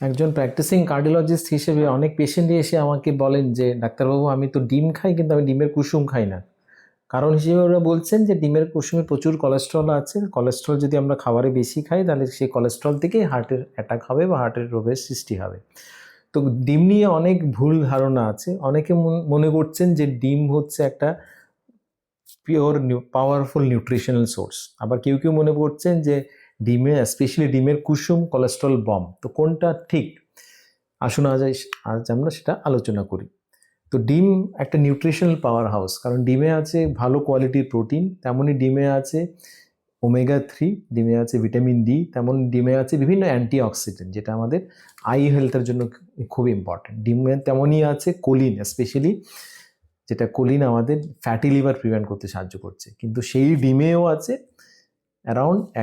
একজন practising cardiologist হিসেবে অনেক পেশেন্টই এসে আমাকে বলেন যে ডাক্তারবাবু আমি তো ডিম খাই কিন্তু আমি ডিমের কুসুম খাই না। কারণ হিসেবে ওরা বলছেন যে ডিমের কুসুমে প্রচুর কোলেস্ট্রল আছে, কোলেস্ট্রল যদি আমরা খাবারে বেশি খাই তাহলে সেই কোলেস্ট্রল থেকেই হার্টের অ্যাটাক হবে বা হার্টের রোগের সৃষ্টি হবে। তো ডিম নিয়ে অনেক ভুল ধারণা আছে। অনেকে মনে করছেন যে ডিম হচ্ছে একটা পিওর পাওয়ারফুল নিউট্রিশনাল সোর্স, আবার কেউ কেউ মনে করছেন যে ডিমে স্পেশালি ডিমের কুসুম কোলেস্ট্রল বম। তো কোনটা ঠিক? আসুন আজ আমরা সেটা আলোচনা করি। তো ডিম একটা নিউট্রিশনাল পাওয়ার হাউস, কারণ ডিমে আছে ভালো কোয়ালিটির প্রোটিন, তেমনই ডিমে আছে ওমেগা 3, ডিমে আছে ভিটামিন ডি, তেমন ডিমে আছে বিভিন্ন অ্যান্টিঅক্সিডেন্ট যেটা আমাদের আই হেলথের জন্য খুব ইম্পর্টেন্ট। ডিমে তেমনই আছে কোলিন, স্পেশালি যেটা কোলিন আমাদের ফ্যাটি লিভার প্রিভেন্ট করতে সাহায্য করছে। কিন্তু সেই ডিমেও আছে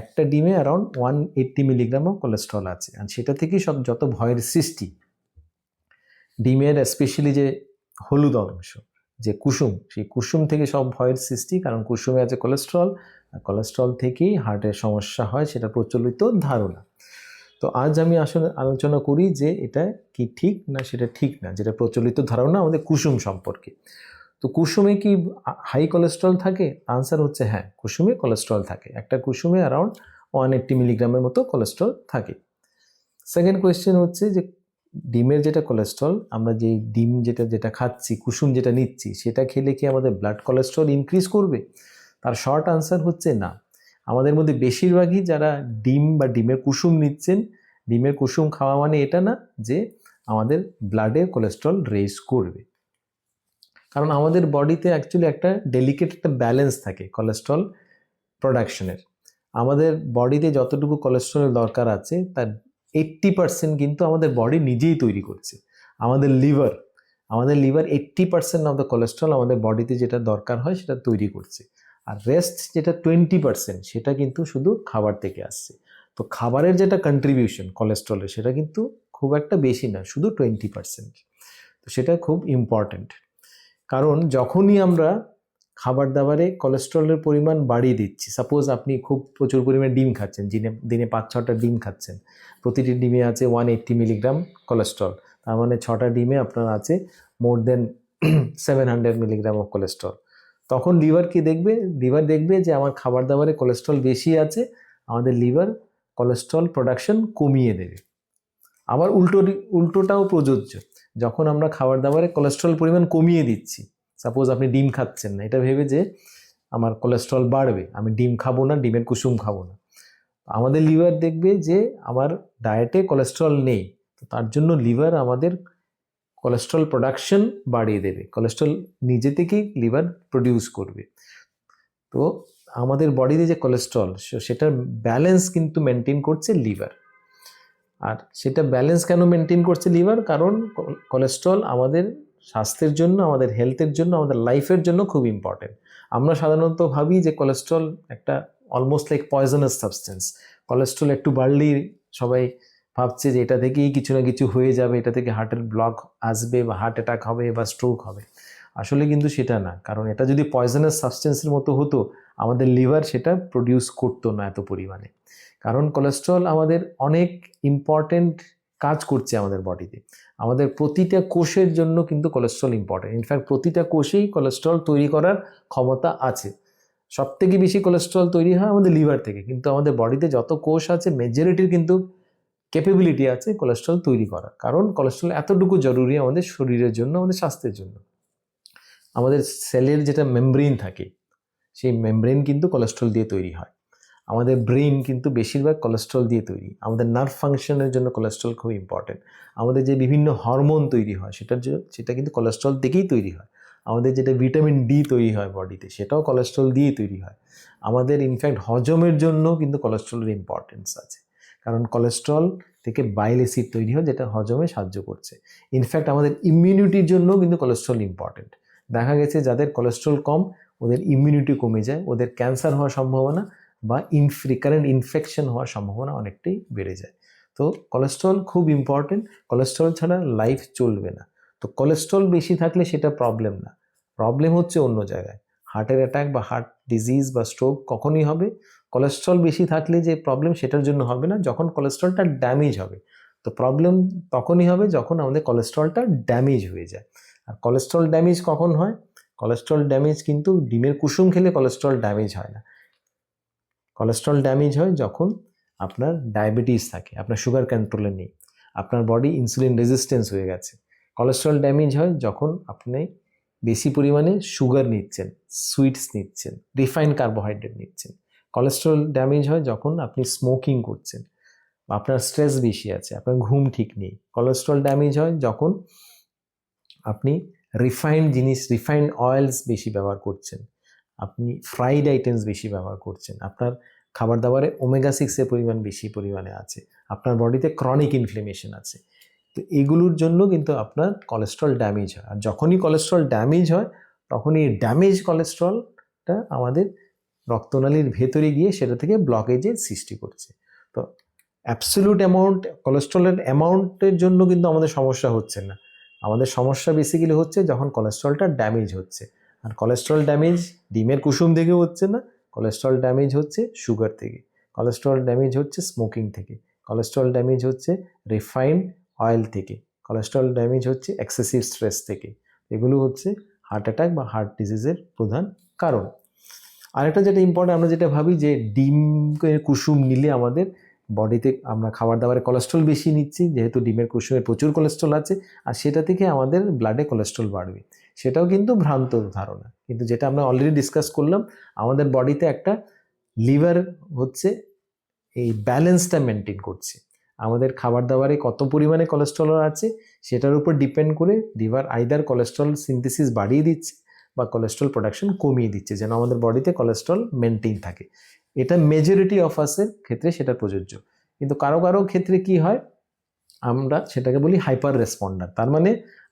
একটা ডিমে অ্যারাউন্ড 180 মিলিগ্রাম অফ কোলেস্ট্রল আছে, আর সেটা থেকেই সব যত ভয়ের সৃষ্টি। ডিমের স্পেশালি যে হলুদ অংশ, যে কুসুম, সেই কুসুম থেকে সব ভয়ের সৃষ্টি, কারণ কুসুমে আছে কোলেস্ট্রল, আর কোলেস্ট্রল থেকেই হার্টের সমস্যা হয়, সেটা প্রচলিত ধারণা। তো আজ আমি আসলে আলোচনা করি যে এটা কি ঠিক না সেটা ঠিক না, যেটা প্রচলিত ধারণা আমাদের কুসুম সম্পর্কে। তো কুসুমে কি হাই কোলেস্ট্রল থাকে? আনসার হচ্ছে হ্যাঁ, কুসুমে কোলেস্ট্রল থাকে। একটা কুসুমে অ্যারাউন্ড 180 মিলিগ্রামের মতো কোলেস্ট্রল থাকে। সেকেন্ড কোয়েশ্চেন হচ্ছে যে ডিমের যেটা কোলেস্ট্রল, আমরা যে ডিম যেটা খাচ্ছি, কুসুম যেটা নিচ্ছি, সেটা খেলে কি আমাদের ব্লাড কোলেস্ট্রল ইনক্রিজ করবে? তার শর্ট আনসার হচ্ছে না। আমাদের মধ্যে বেশিরভাগই যারা ডিম বা ডিমের কুসুম নিচ্ছেন, ডিমের কুসুম খাওয়া মানে এটা না যে আমাদের ব্লাডে কোলেস্ট্রল রেজ করবে। কারণ আমাদের বডিতে অ্যাকচুয়ালি একটা ডেলিকেট একটা ব্যালেন্স থাকে কোলেস্ট্রল প্রোডাকশনের। আমাদের বডিতে যতটুকু কোলেস্ট্রলের দরকার আছে তার 80% কিন্তু আমাদের বডি নিজেই তৈরি করছে। আমাদের লিভার 80% অফ দ্য কোলেস্ট্রল আমাদের বডিতে যেটা দরকার হয় সেটা তৈরি করছে, আর রেস্ট যেটা 20% সেটা কিন্তু শুধু খাবার থেকে আসছে। তো খাবারের যেটা কন্ট্রিবিউশন কোলেস্ট্রলের, সেটা কিন্তু খুব একটা বেশি না, শুধু 20%। তো সেটা খুব ইম্পর্ট্যান্ট। কারণ যখনই আমরা খাবার দাবারে কোলেস্ট্রলের পরিমাণ বাড়িয়ে দিচ্ছি, সাপোজ আপনি খুব প্রচুর পরিমাণে ডিম খাচ্ছেন, দিনে 5-6টা ডিম খাচ্ছেন, প্রতিটি ডিমে আছে 180 মিলিগ্রাম কোলেস্ট্রল, তার মানে 6টা ডিমে আপনার আছে মোর দেন 700 মিলিগ্রাম অফ কোলেস্ট্রল। তখন লিভার দেখবে যে আমার খাবার দাবারে কোলেস্ট্রল বেশি আছে, আমাদের লিভার কোলেস্ট্রল প্রোডাকশন কমিয়ে দেবে। আবার উল্টোটাও প্রযোজ্য। যখন আমরা খাবার দাবারে কোলেস্ট্রল পরিমাণ কমিয়ে দিচ্ছি, সাপোজ আপনি ডিম খাচ্ছেন না, এটা ভেবে যে আমার কোলেস্ট্রল বাড়বে, আমি ডিম খাবো না, ডিমের কুসুম খাবো না, আমাদের লিভার দেখবে যে আমার ডায়েটে কোলেস্ট্রল নেই, তো তার জন্য লিভার আমাদের কোলেস্ট্রল প্রোডাকশন বাড়িয়ে দেবে, কোলেস্ট্রল নিজে থেকেই লিভার প্রডিউস করবে। তো আমাদের বডিতে যে কোলেস্ট্রল, সেটার ব্যালেন্স কিন্তু মেনটেন করছে লিভার। আর সেটা ব্যালেন্স কেন মেনটেন করছে লিভার? কারণ কোলেস্ট্রল আমাদের স্বাস্থ্যের জন্য, আমাদের হেলথের জন্য, আমাদের লাইফের জন্য খুব ইম্পর্টেন্ট। আমরা সাধারণত ভাবি যে কোলেস্ট্রল একটা almost like poisonous substance. Cholesterol একটু বাড়লেই সবাই ভাবছে যে এটা থেকেই কিছু না কিছু হয়ে যাবে, এটা থেকে হার্টের ব্লক আসবে বা হার্ট অ্যাটাক হবে বা স্ট্রোক হবে। আসলে কিন্তু সেটা না, কারণ এটা যদি পয়জনাস সাবস্টেন্সের মতো হতো, আমাদের লিভার সেটা প্রডিউস করতো না এত পরিমাণে। কারণ কোলেস্ট্রল আমাদের অনেক ইম্পর্টেন্ট কাজ করছে আমাদের বডিতে। আমাদের প্রতিটা কোষের জন্য কিন্তু কোলেস্ট্রল ইম্পর্টেন্ট। ইনফ্যাক্ট প্রতিটা কোষেই কোলেস্ট্রল তৈরি করার ক্ষমতা আছে। সবথেকে বেশি কোলেস্ট্রল তৈরি হয় আমাদের লিভার থেকে, কিন্তু আমাদের বডিতে যত কোষ আছে মেজরিটির কিন্তু ক্যাপাবিলিটি আছে কোলেস্ট্রল তৈরি করার। কারণ কোলেস্ট্রল এতটুকু জরুরি আমাদের শরীরের জন্য, আমাদের স্বাস্থ্যের জন্য। আমাদের সেলের যেটা মেমব্রেন থাকে, সেই মেমব্রেন কিন্তু কোলেস্ট্রল দিয়ে তৈরি হয়। আমাদের ব্রেন কিন্তু বেশিরভাগ কোলেস্ট্রল দিয়ে তৈরি। আমাদের নার্ভ ফাংশনের জন্য কোলেস্ট্রল খুব ইম্পর্টেন্ট। আমাদের যে বিভিন্ন হরমোন তৈরি হয় সেটা কিন্তু কোলেস্ট্রল থেকেই তৈরি হয়। আমাদের যেটা ভিটামিন ডি তৈরি হয় বডিতে, সেটাও কোলেস্ট্রল দিয়েই তৈরি হয়। আমাদের ইনফ্যাক্ট হজমের জন্য কিন্তু কোলেস্ট্রলের ইম্পর্টেন্স আছে, কারণ কোলেস্ট্রল থেকে বাইল অ্যাসিড তৈরি হয় যেটা হজমে সাহায্য করছে। ইনফ্যাক্ট আমাদের ইমিউনিটির জন্য কিন্তু কোলেস্ট্রল ইম্পর্টেন্ট। দেখা গেছে যাদের কোলেস্ট্রল কম, ওদের ইমিউনিটি কমে যায়, ওদের ক্যান্সার হওয়ার সম্ভাবনা বা রিকারেন্ট ইনফেকশন হওয়ার সম্ভাবনা অনেকটাই বেড়ে যায়। তো কোলেস্ট্রল খুব ইম্পর্টেন্ট। কোলেস্ট্রল ছাড়া লাইফ চলবে না। তো কোলেস্ট্রল বেশি থাকলে সেটা প্রবলেম না, প্রবলেম হচ্ছে অন্য জায়গায়। হার্টের অ্যাটাক বা হার্ট ডিজিজ বা স্ট্রোক কখনই হবে। কোলেস্ট্রল বেশি থাকলে যে প্রবলেম, সেটার জন্য হবে না, যখন কোলেস্ট্রলটা ড্যামেজ হবে, তো প্রবলেম তখনই হবে যখন আমাদের কোলেস্ট্রলটা ড্যামেজ হয়ে যায়। আর কোলেস্ট্রল ড্যামেজ কখন হয়? কোলেস্ট্রল ড্যামেজ কিন্তু ডিমের কুসুম খেলে কোলেস্ট্রল ড্যামেজ হয় না। কোলেস্ট্রল ড্যামেজ হয় যখন আপনার ডায়াবেটিস থাকে, আপনার সুগার কন্ট্রোলে নেই, আপনার বডি ইনসুলিন রেজিস্ট্যান্স হয়ে গেছে। কোলেস্ট্রল ড্যামেজ হয় যখন আপনি বেশি পরিমাণে সুগার নিচ্ছেন, সুইটস নিচ্ছেন, রিফাইন্ড কার্বোহাইড্রেট নিচ্ছেন। কোলেস্ট্রল ড্যামেজ হয় যখন আপনি স্মোকিং করছেন, আপনার স্ট্রেস বেশি আছে, আপনার ঘুম ঠিক নেই। কোলেস্ট্রল ড্যামেজ হয় যখন আপনি রিফাইন্ড জিনিস, রিফাইন্ড অয়েলস বেশি ব্যবহার করছেন, আপনি ফ্রাইড আইটেমস বেশি ব্যবহার করছেন, আপনার খাবার দাবারে ওমেগা 6 এর পরিমাণ বেশি পরিমাণে আছে, আপনার বডিতে ক্রনিক ইনফ্লেমেশন আছে। তো এগুলোর জন্য কিন্তু আপনার কোলেস্ট্রল ড্যামেজ হয়। আর যখনই কোলেস্ট্রল ড্যামেজ হয় তখনই ড্যামেজ কোলেস্ট্রলটা আমাদের রক্তনালীর ভেতরে গিয়ে সেটা থেকে ব্লকেজের সৃষ্টি করছে। তো অ্যাবসলিউট অ্যামাউন্ট, কোলেস্ট্রলের অ্যামাউন্টের জন্য কিন্তু আমাদের সমস্যা হচ্ছে না, আমাদের সমস্যা বেসিক্যালি হচ্ছে যখন কোলেস্ট্রলটা ড্যামেজ হচ্ছে। আর কোলেস্ট্রল ড্যামেজ ডিমের কুসুম থেকে হচ্ছে না, কোলেস্ট্রল ড্যামেজ হচ্ছে সুগার থেকে, কোলেস্ট্রল ড্যামেজ হচ্ছে স্মোকিং থেকে, কোলেস্ট্রল ড্যামেজ হচ্ছে রিফাইন্ড অয়েল থেকে, কোলেস্ট্রল ড্যামেজ হচ্ছে এক্সেসিভ স্ট্রেস থেকে। এগুলো হচ্ছে হার্ট অ্যাটাক বা হার্ট ডিজিজের প্রধান কারণ। আরেকটা যেটা ইম্পর্টেন্ট, আমরা যেটা ভাবি যে ডিম কুসুম নিলে আমাদের বডিতে, আমরা খাবার দাবারে কোলেস্ট্রল বেশি নিচ্ছি যেহেতু ডিমের কুসুমে প্রচুর কোলেস্ট্রল আছে, আর সেটা থেকে আমাদের ব্লাডে কোলেস্ট্রল বাড়বে। সেটাও কিন্তু ভ্রান্ত ধারণা। কিন্তু যেটা আমরা অলরেডি ডিসকাস করলাম, আমাদের বডিতে একটা লিভার হচ্ছে এই ব্যালেন্সটা মেনটেন করছে। আমাদের খাবার দাবারে কত পরিমাণে কোলেস্ট্রল আছে সেটার উপর ডিপেন্ড করে লিভার আইদার কোলেস্ট্রল সিনথেসিস বাড়িয়ে দিচ্ছে বা কোলেস্ট্রল প্রোডাকশন কমিয়ে দিচ্ছে, যেন আমাদের বডিতে কোলেস্ট্রল মেনটেন থাকে। এটা মেজরিটি অফ আসের ক্ষেত্রে সেটা প্রযোজ্য। কিন্তু কারো কারো ক্ষেত্রে কি হয়, আমরা সেটাকে বলি হাইপার রেসপন্ডার। তার মানে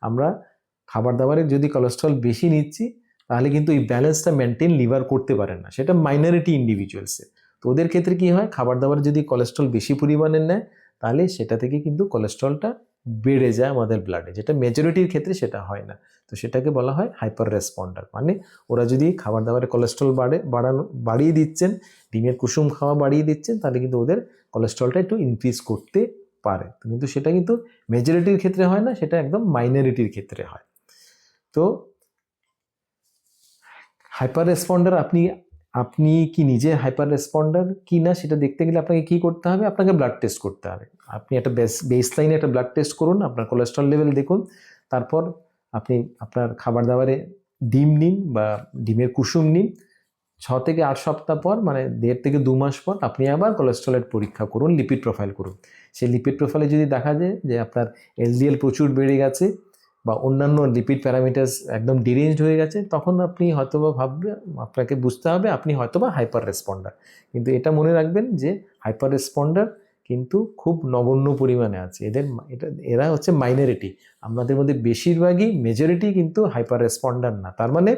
আমরা খাবার দাবারে যদি কোলেস্ট্রল বেশি নিচ্ছি তাহলে কিন্তু এই ব্যালেন্সটা মেনটেন লিভার করতে পারে না, সেটা মাইনরিটি ইন্ডিভিজুয়ালসে। তো ওদের ক্ষেত্রে কি হয়, খাবার দাবারে যদি কোলেস্ট্রল বেশি পরিমাণে নেয় তাহলে সেটা থেকে কিন্তু কোলেস্ট্রলটা বেড়ে যায় আমাদের ব্লাডে, যেটা মেজরিটির ক্ষেত্রে সেটা হয় না। তো সেটাকে বলা হয় হাইপার রেসপন্ডার। মানে ওরা যদি খাবার দাবারে কোলেস্ট্রল বাড়িয়ে দিচ্ছেন, ডিমের কুসুম খাওয়া বাড়িয়ে দিচ্ছেন, তাহলে কিন্তু ওদের কোলেস্ট্রলটা একটু ইনক্রিজ করতে পারে। কিন্তু সেটা কিন্তু মেজরিটির ক্ষেত্রে হয় না, সেটা একদম মাইনরিটির ক্ষেত্রে হয়। তো হাইপার রেসপন্ডার আপনি কি নিজে হাইপার রেসপন্ডার কি না সেটা দেখতে গেলে আপনাকে কি করতে হবে, আপনাকে ব্লাড টেস্ট করতে হবে। আপনি একটা বেসলাইনে একটা ব্লাড টেস্ট করুন, আপনার কোলেস্ট্রল লেভেল দেখুন, তারপর আপনি আপনার খাবার দাবারে ডিম নিন বা ডিমের কুসুম নিন, 6 থেকে 8 সপ্তাহ পর, মানে 1.5 থেকে 2 মাস পর আপনি আবার কোলেস্ট্রলের পরীক্ষা করুন, লিপিড প্রোফাইল করুন। সেই লিপিড প্রোফাইলে যদি দেখা যায় যে আপনার এলডিএল প্রচুর বেড়ে গেছে বা অন্যান্য লিপিড প্যারামিটার্স একদম ডিরেঞ্জড হয়ে গেছে, তখন আপনি হয়তোবা আপনাকে বুঝতে হবে আপনি হয়তোবা হাইপার রেসপন্ডার। কিন্তু এটা মনে রাখবেন যে হাইপার রেসপন্ডার কিন্তু খুব নগণ্য পরিমাণে আছে, এরা হচ্ছে মাইনরিটি। আমাদের মধ্যে বেশিরভাগই, মেজরিটি কিন্তু হাইপার রেসপন্ডার না। তার মানে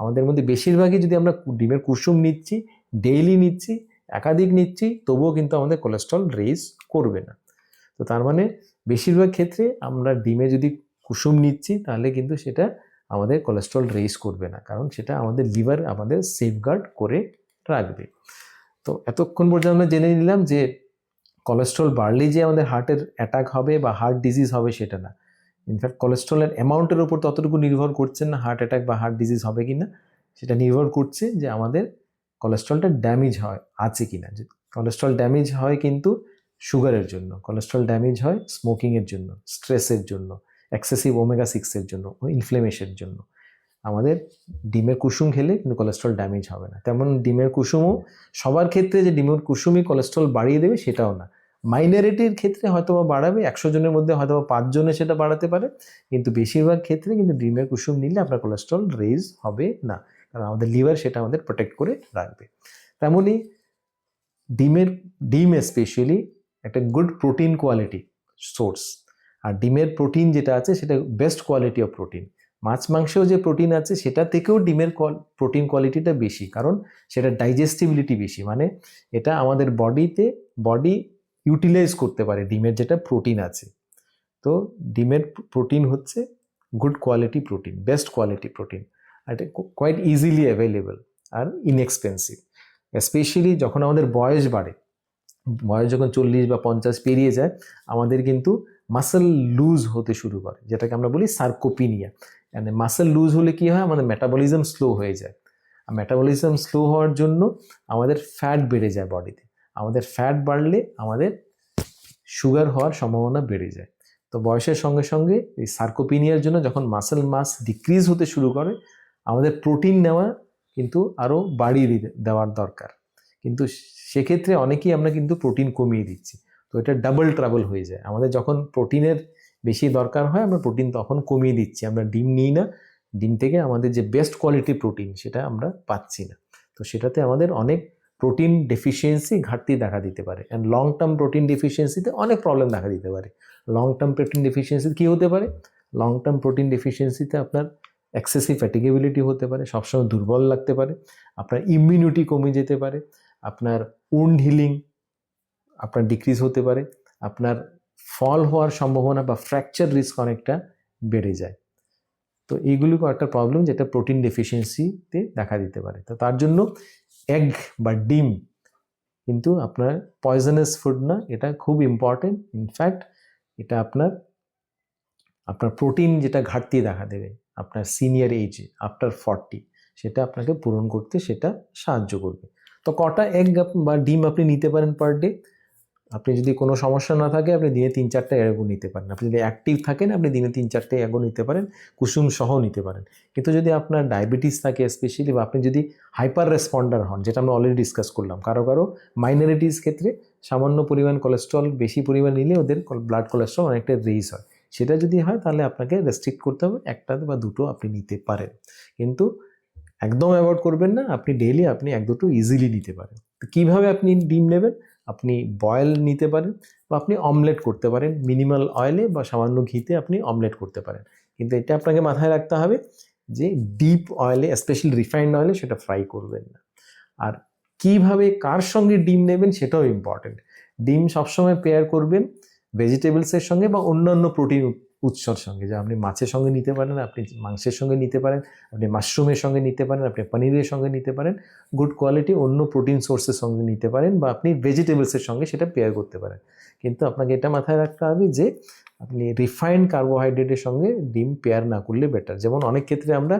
আমাদের মধ্যে বেশিরভাগই যদি আমরা ডিমের কুসুম নিচ্ছি, ডেইলি নিচ্ছি, একাধিক নিচ্ছি, তবুও কিন্তু আমাদের কোলেস্ট্রল রেইজ করবে না। তো তার মানে বেশিরভাগ ক্ষেত্রে আমরা ডিমে যদি কুসুম নিচ্ছি তাহলে কিন্তু সেটা আমাদের কোলেস্ট্রল রেইজ করবে না, কারণ সেটা আমাদের লিভার আমাদের সেফগার্ড করে রাখবে। তো এতক্ষণ পর্যন্ত আমরা জেনে নিলাম যে কোলেস্ট্রল বাড়লেই যে আমাদের হার্টের অ্যাটাক হবে বা হার্ট ডিজিজ হবে সেটা না। ইনফ্যাক্ট কোলেস্ট্রলের অ্যামাউন্টের উপর ততটুকু নির্ভর করছে না হার্ট অ্যাটাক বা হার্ট ডিজিজ হবে কি না, সেটা নির্ভর করছে যে আমাদের কোলেস্ট্রলটা ড্যামেজ আছে কি না। কোলেস্ট্রল ড্যামেজ হয় কিন্তু সুগারের জন্য, কোলেস্ট্রল ড্যামেজ হয় স্মোকিংয়ের জন্য, স্ট্রেসের জন্য, এক্সেসিভ ওমেগা 6-এর জন্য ও ইনফ্লেমেশনের জন্য। আমাদের ডিমের কুসুম খেলে কিন্তু কোলেস্ট্রল ড্যামেজ হবে না। তেমন ডিমের কুসুমও সবার ক্ষেত্রে যে ডিমের কুসুমই কোলেস্ট্রল বাড়িয়ে দেবে সেটাও না। মাইনরিটির ক্ষেত্রে হয়তোবা বাড়াবে, 100 জনের মধ্যে হয়তোবা 5 জনে সেটা বাড়াতে পারে, কিন্তু বেশিরভাগ ক্ষেত্রে কিন্তু ডিমের কুসুম নিলে আপনার কোলেস্ট্রল রেইজ হবে না, কারণ আমাদের লিভার সেটা আমাদের প্রোটেক্ট করে রাখবে। তেমনই ডিম স্পেশালি একটা গুড প্রোটিন কোয়ালিটি সোর্স। আর ডিমের প্রোটিন যেটা আছে সেটা বেস্ট কোয়ালিটি অফ প্রোটিন। মাছ মাংসেও যে প্রোটিন আছে সেটা থেকেও ডিমের প্রোটিন কোয়ালিটিটা বেশি, কারণ সেটা ডাইজেস্টিবিলিটি বেশি, মানে এটা আমাদের বডি ইউটিলাইজ করতে পারে ডিমের যেটা প্রোটিন আছে। তো ডিমের প্রোটিন হচ্ছে good quality protein, best quality protein, আর এটা কোয়াইট ইজিলি অ্যাভেলেবল আর ইনএক্সপেন্সিভ। স্পেশালি যখন আমাদের বয়স বাড়ে, বয়স যখন 40 বা 50 পেরিয়ে যায় আমাদের কিন্তু মাসেল লুজ হতে শুরু করে, যেটাকে আমরা বলি সার্কোপিনিয়া। মানে মাসেল লুজ হলে কি হয়, আমাদের মেটাবলিজম স্লো হয়ে যায়। আর মেটাবলিজম স্লো হওয়ার জন্য আমাদের ফ্যাট বেড়ে যায় বডিতে। আমাদের ফ্যাট বাড়লে আমাদের সুগার হওয়ার সম্ভাবনা বেড়ে যায়। তো বয়সের সঙ্গে সঙ্গে এই সার্কোপিনিয়ার জন্য যখন মাসেল মাস ডিক্রিজ হতে শুরু করে আমাদের প্রোটিন নেওয়া কিন্তু আরও বাড়িয়ে দেওয়ার দরকার। কিন্তু সেক্ষেত্রে অনেকেই আমরা কিন্তু প্রোটিন কমিয়ে দিচ্ছি, তো এটা ডাবল ট্রাবল হয়ে যায়। আমাদের যখন প্রোটিনের বেশি দরকার হয় আমরা প্রোটিন তখন কমিয়ে দিচ্ছি, আমরা ডিম নিই না, ডিম থেকে আমাদের যে বেস্ট কোয়ালিটি প্রোটিন সেটা আমরা পাচ্ছি না। তো সেটাতে আমাদের অনেক প্রোটিন ডেফিসিয়েন্সি ঘাটতি দেখা দিতে পারে। অ্যান্ড লং টার্ম প্রোটিন ডেফিসিয়েন্সিতে অনেক প্রবলেম দেখা দিতে পারে। লং টার্ম প্রোটিন ডেফিসিয়েন্সিতে কী হতে পারে, লং টার্ম প্রোটিন ডেফিসিয়েন্সিতে আপনার এক্সেসিভ ফ্যাটিগেবিলিটি হতে পারে, সবসময় দুর্বল লাগতে পারে, আপনার ইমিউনিটি কমে যেতে পারে, আপনার উন্ড হিলিং আপনার ডিক্রিজ হতে পারে, আপনার ফল হওয়ার সম্ভাবনা বা ফ্র্যাকচার রিস্ক অনেকটা বেড়ে যায়। তো এইগুলো একটা প্রবলেম যেটা প্রোটিন ডেফিসিয়েন্সিতে দেখা দিতে পারে। তো তার জন্য এগ বা ডিম কিন্তু আপনার পয়জনাস ফুড না, এটা খুব ইম্পর্টেন্ট। ইনফ্যাক্ট এটা আপনার প্রোটিন যেটা ঘাটতি দেখা দেবে আপনার সিনিয়র এজে আফটার 40, সেটা আপনাকে পূরণ করতে সেটা সাহায্য করবে। তো কটা এগ বা ডিম আপনি নিতে পারেন পার ডে? আপনি যদি কোনো সমস্যা না থাকে আপনি দিনে 3-4টা এগও নিতে পারেন। আপনি যদি অ্যাক্টিভ থাকেন আপনি দিনে 3-4টে এগও নিতে পারেন, কুসুম সহ নিতে পারেন। কিন্তু যদি আপনার ডায়াবেটিস থাকে স্পেশালি, বা আপনি যদি হাইপার রেসপন্ডার হন, যেটা আমরা অলরেডি ডিসকাস করলাম, কারো মাইনরিটিস ক্ষেত্রে সামান্য পরিমাণ কোলেস্ট্রল বেশি পরিমাণ নিলে ওদের ব্লাড কোলেস্ট্রল অনেকটা রেইজ হয়, সেটা যদি হয় তাহলে আপনাকে রেস্ট্রিক্ট করতে হবে, একটা বা দুটো আপনি নিতে পারেন, কিন্তু একদম অ্যাভয়েড করবেন না। আপনি ডেইলি আপনি 1-2টো ইজিলি নিতে পারেন। তো কীভাবে আপনি ডিম নেবেন? আপনি বয়েল নিতে পারেন বা আপনি অমলেট করতে পারেন, মিনিমাল অয়েলে বা সামান্য ঘিতে আপনি অমলেট করতে পারেন। কিন্তু এটা আপনাকে মাথায় রাখতে হবে যে ডিপ অয়েলে, স্পেশালি রিফাইন্ড অয়েলে সেটা ফ্রাই করবেন না। আর কিভাবে কার সঙ্গে ডিম নেবেন সেটাও ইম্পর্টেন্ট। ডিম সবসময় পেয়ার করবেন ভেজিটেবলসের সঙ্গে বা অন্যান্য প্রোটিন উৎসর সঙ্গে, যা আপনি মাছের সঙ্গে নিতে পারেন, আপনি মাংসের সঙ্গে নিতে পারেন, আপনি মাশরুমের সঙ্গে নিতে পারেন, আপনি পনিরের সঙ্গে নিতে পারেন, গুড কোয়ালিটি অন্য প্রোটিন সোর্সের সঙ্গে নিতে পারেন, বা আপনি ভেজিটেবলসের সঙ্গে সেটা পেয়ার করতে পারেন। কিন্তু আপনাকে এটা মাথায় রাখতে হবে যে আপনি রিফাইন্ড কার্বোহাইড্রেটের সঙ্গে ডিম পেয়ার না করলে বেটার। যেমন অনেক ক্ষেত্রে আমরা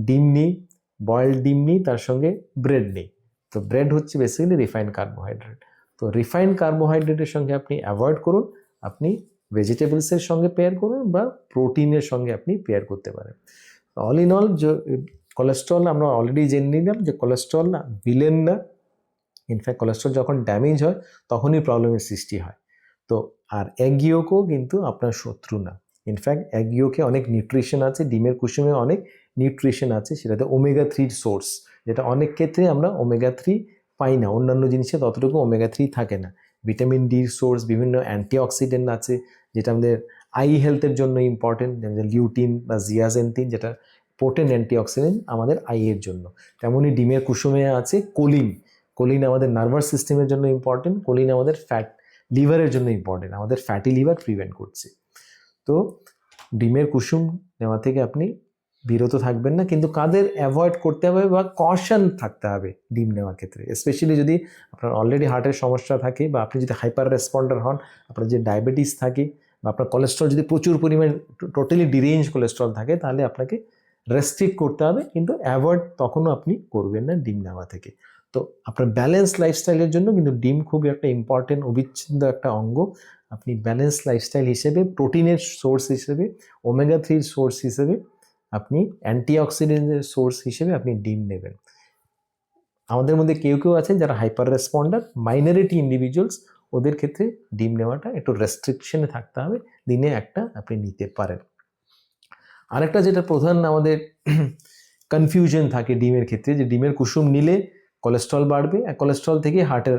ডিম নিই, বয়েলড ডিম নিই, তার সঙ্গে ব্রেড নিই। তো ব্রেড হচ্ছে বেসিক্যালি রিফাইন্ড কার্বোহাইড্রেট। তো রিফাইন্ড কার্বোহাইড্রেটের সঙ্গে আপনি অ্যাভয়েড করুন, আপনি ভেজিটেবলসের সঙ্গে পেয়ার করুন বা প্রোটিনের সঙ্গে আপনি পেয়ার করতে পারেন। অল ইন অল, কোলেস্ট্রল আমরা অলরেডি জেনে নিলাম যে কোলেস্ট্রল না ভিলেন না। ইনফ্যাক্ট কোলেস্ট্রল যখন ড্যামেজ হয় তখনই প্রবলেমের সৃষ্টি হয়। তো আর এগ ইয়োকও কিন্তু আপনার শত্রু না। ইনফ্যাক্ট এগ ইয়োকে অনেক নিউট্রিশন আছে, ডিমের কুসুমে অনেক নিউট্রিশন আছে, সেটাতে ওমেগা 3 সোর্স, যেটা অনেক ক্ষেত্রে আমরা ওমেগা 3 পাই না, অন্যান্য জিনিসে ততটুকু ওমেগা 3 থাকে না। ভিটামিন ডির সোর্স, বিভিন্ন অ্যান্টিঅক্সিডেন্ট আছে যেটা আমাদের আই হেলথের জন্য ইম্পর্টেন্ট, যেমন লিউটিন বা জিয়াজেন্থিন, যেটা পোটেন্ট অ্যান্টিঅক্সিডেন্ট আমাদের আইয়ের জন্য। তেমনই ডিমের কুসুমে আছে কোলিন। কোলিন আমাদের নার্ভাস সিস্টেমের জন্য ইম্পর্টেন্ট, কোলিন আমাদের লিভারের জন্য ইম্পর্টেন্ট, আমাদের ফ্যাটি লিভার প্রিভেন্ট করছে। তো ডিমের কুসুম নেওয়া থেকে আপনি বিরত থাকবেন না, কিন্তু কাদের অ্যাভয়েড করতে হবে বা কশন থাকতে হবে ডিম নেওয়ার ক্ষেত্রে, স্পেশালি যদি আপনার অলরেডি হার্টের সমস্যা থাকে বা আপনি যদি হাইপার রেসপন্ডার হন, আপনার যদি ডায়াবেটিস থাকে বা আপনার কোলেস্ট্রল যদি প্রচুর পরিমাণ টোটালি ডিরেঞ্জ কোলেস্ট্রল থাকে, তাহলে আপনাকে রেস্ট্রিক্ট করতে হবে, কিন্তু অ্যাভয়েড তখনও আপনি করবেন না ডিম নেওয়া থেকে। তো আপনার ব্যালেন্স লাইফস্টাইলের জন্য কিন্তু ডিম খুবই একটা ইম্পর্টেন্ট অবিচ্ছেদ্য একটা অঙ্গ। আপনি ব্যালেন্স লাইফস্টাইল হিসেবে, প্রোটিনের সোর্স হিসেবে, ওমেগা 3 সোর্স হিসেবে, আপনি অ্যান্টিঅক্সিডেন্টের সোর্স হিসেবে আপনি ডিম নেবেন। আমাদের মধ্যে কেউ কেউ আছেন যারা হাইপার রেসপন্ডার, মাইনরিটি ইন্ডিভিজুয়ালস, ওদের ক্ষেত্রে ডিম নেওয়াটা একটু রেস্ট্রিকশনে থাকতে হবে, দিনে একটা আপনি নিতে পারেন। আরেকটা যেটা প্রধান আমাদের কনফিউশন থাকে ডিমের ক্ষেত্রে, যে ডিমের কুসুম নিলে কোলেস্ট্রল বাড়বে, আর কোলেস্ট্রল থেকে হার্টের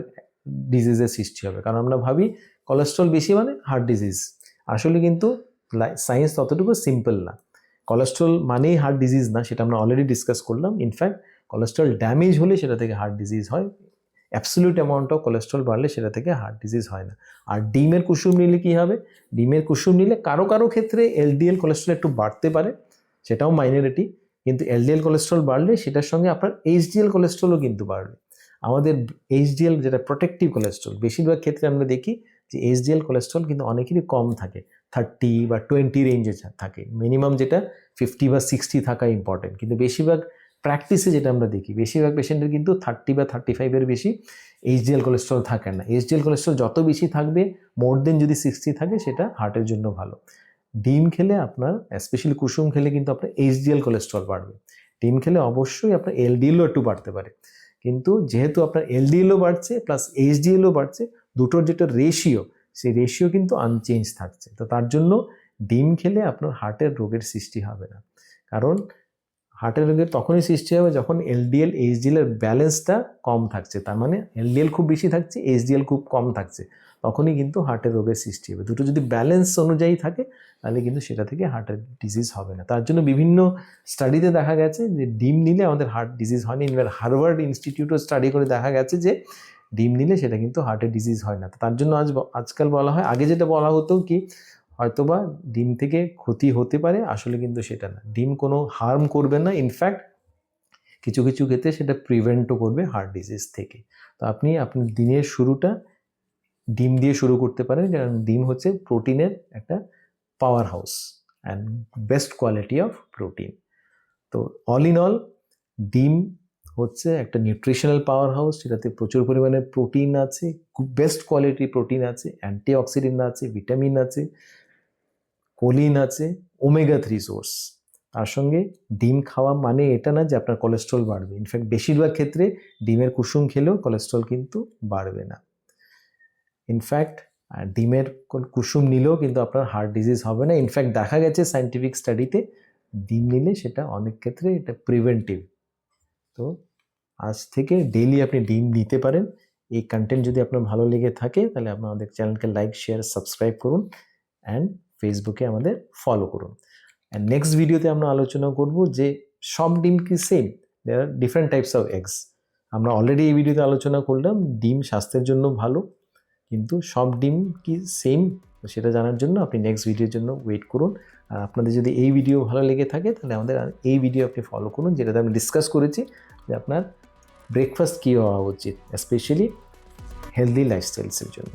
ডিজিজের সৃষ্টি হবে, কারণ আমরা ভাবি কোলেস্ট্রল বেশি মানে হার্ট ডিজিজ। আসলে কিন্তু সায়েন্স ততটুকু সিম্পল না। কোলেস্ট্রল মানেই হার্ট ডিজিজ না, সেটা আমরা অলরেডি ডিসকাস করলাম। ইনফ্যাক্ট কোলেস্ট্রল ড্যামেজ হলে সেটা থেকে হার্ট ডিজিজ হয়, অ্যাবসলিউট অ্যামাউন্ট অফ কোলেস্ট্রল বাড়লে সেটা থেকে হার্ট ডিজিজ হয় না। আর ডিমের কুসুম নিলে কী হবে, ডিমের কুসুম নিলে কারো কারো ক্ষেত্রে এলডিএল কোলেস্ট্রল একটু বাড়তে পারে, সেটাও মাইনরিটি, কিন্তু এলডিএল কোলেস্ট্রল বাড়লে সেটার সঙ্গে আপনার এইচডিএল কোলেস্ট্রলও কিন্তু বাড়বে। আমাদের এইচডিএল যেটা প্রোটেক্টিভ কোলেস্ট্রল, বেশিরভাগ ক্ষেত্রে আমরা দেখি যে এইচডিএল কোলেস্ট্রল কিন্তু অনেকেরই কম থাকে, 30 বা 20 রেঞ্জে থাকে, মিনিমাম যেটা 50 বা 60 থাকা ইম্পর্টেন্ট। কিন্তু বেশিরভাগ প্র্যাকটিসে যেটা আমরা দেখি, বেশিরভাগ পেশেন্টের কিন্তু 30 বা 35-এর বেশি এইচডিএল কোলেস্ট্রল থাকে না। এইচডিএল কোলেস্ট্রল যত বেশি থাকবে, মোর দেন যদি 60 থাকে, সেটা হার্টের জন্য ভালো। ডিম খেলে আপনার, স্পেশালি কুসুম খেলে কিন্তু আপনার এইচডিএল কোলেস্ট্রল বাড়বে। ডিম খেলে অবশ্যই আপনার এলডিএলও একটু বাড়তে পারে, কিন্তু যেহেতু আপনার এলডিএলও বাড়ছে প্লাস এইচডিএলও বাড়ছে, দুটোর যেটা রেশিও, সেই রেশিও কিন্তু আনচেঞ্জ থাকছে। তো তার জন্য ডিম খেলে আপনার হার্টের রোগের সৃষ্টি হবে না। কারণ হার্টের রোগের তখনই সৃষ্টি হবে যখন এলডিএল এইচডিএল এর ব্যালেন্সটা কম থাকছে, তার মানে এলডিএল খুব বেশি থাকছে, এইচডিএল খুব কম থাকছে, তখনই কিন্তু হার্টের রোগের সৃষ্টি হবে। দুটো যদি ব্যালেন্স অনুযায়ী থাকে, তাহলে কিন্তু সেটা থেকে হার্টের ডিজিজ হবে না। তার জন্য বিভিন্ন স্টাডিতে দেখা গেছে যে ডিম নিলে আমাদের হার্ট ডিজিজ হয় না। ইনফ্যাক্ট হার্ভার্ড ইনস্টিটিউটও স্টাডি করে দেখা গেছে যে ডিম নিলে সেটা কিন্তু হার্টের ডিজিজ হয় না। তার জন্য আজকাল বলা হয়, আগে যেটা বলা হতো কি, হয়তোবা ডিম থেকে ক্ষতি হতে পারে, আসলে কিন্তু সেটা না। ডিম কোনো হার্ম করবে না, ইনফ্যাক্ট কিছু কিছু ক্ষেত্রে সেটা প্রিভেন্টও করবে হার্ট ডিজিজ থেকে। তো আপনি আপনার দিনের শুরুটা ডিম দিয়ে শুরু করতে পারেন, কারণ ডিম হচ্ছে প্রোটিনের একটা power house and best quality of protein. তো অল ইন অল, ডিম হচ্ছে একটা নিউট্রিশনাল পাওয়ার হাউস, সেটাতে প্রচুর পরিমাণে প্রোটিন আছে, খুব বেস্ট কোয়ালিটি প্রোটিন আছে, অ্যান্টিঅক্সিডেন্ট আছে, ভিটামিন আছে, কোলিন আছে, ওমেগা 3 সোর্স। তার সঙ্গে ডিম খাওয়া মানে এটা না যে আপনার কোলেস্ট্রল বাড়বে। ইনফ্যাক্ট বেশিরভাগ ক্ষেত্রে ডিমের কুসুম খেলেও কোলেস্ট্রল কিন্তু বাড়বে না। ইনফ্যাক্ট ডিমের কুসুম নিলেও কিন্তু আপনার হার্ট ডিজিজ হবে না। ইনফ্যাক্ট দেখা গেছে সায়েন্টিফিক স্টাডিতে, ডিম নিলে সেটা অনেক ক্ষেত্রে এটা প্রিভেন্টিভ। তো আজ থেকে ডেইলি আপনি ডিম নিতে পারেন। এই কন্টেন্ট যদি আপনার ভালো লেগে থাকে, তাহলে আমাদের চ্যানেলকে লাইক, শেয়ার, সাবস্ক্রাইব করুন অ্যান্ড ফেসবুকে আমাদের ফলো করুন। অ্যান্ড নেক্সট ভিডিওতে আমরা আলোচনা করব যে সব ডিম কি same, there are different types of eggs. আমরা অলরেডি এই ভিডিওতে আলোচনা করলাম ডিম স্বাস্থ্যের জন্য ভালো, কিন্তু সব ডিম কি সেম, সেটা জানার জন্য আপনি নেক্সট ভিডিওর জন্য ওয়েট করুন। আর আপনাদের যদি এই ভিডিও ভালো লেগে থাকে, তাহলে আমাদের এই ভিডিও আপনি ফলো করুন, যেটাতে আমি ডিসকাস করেছি যে আপনার ব্রেকফাস্ট কী হওয়া উচিত, স্পেশালি হেলদি লাইফস্টাইলসের জন্য।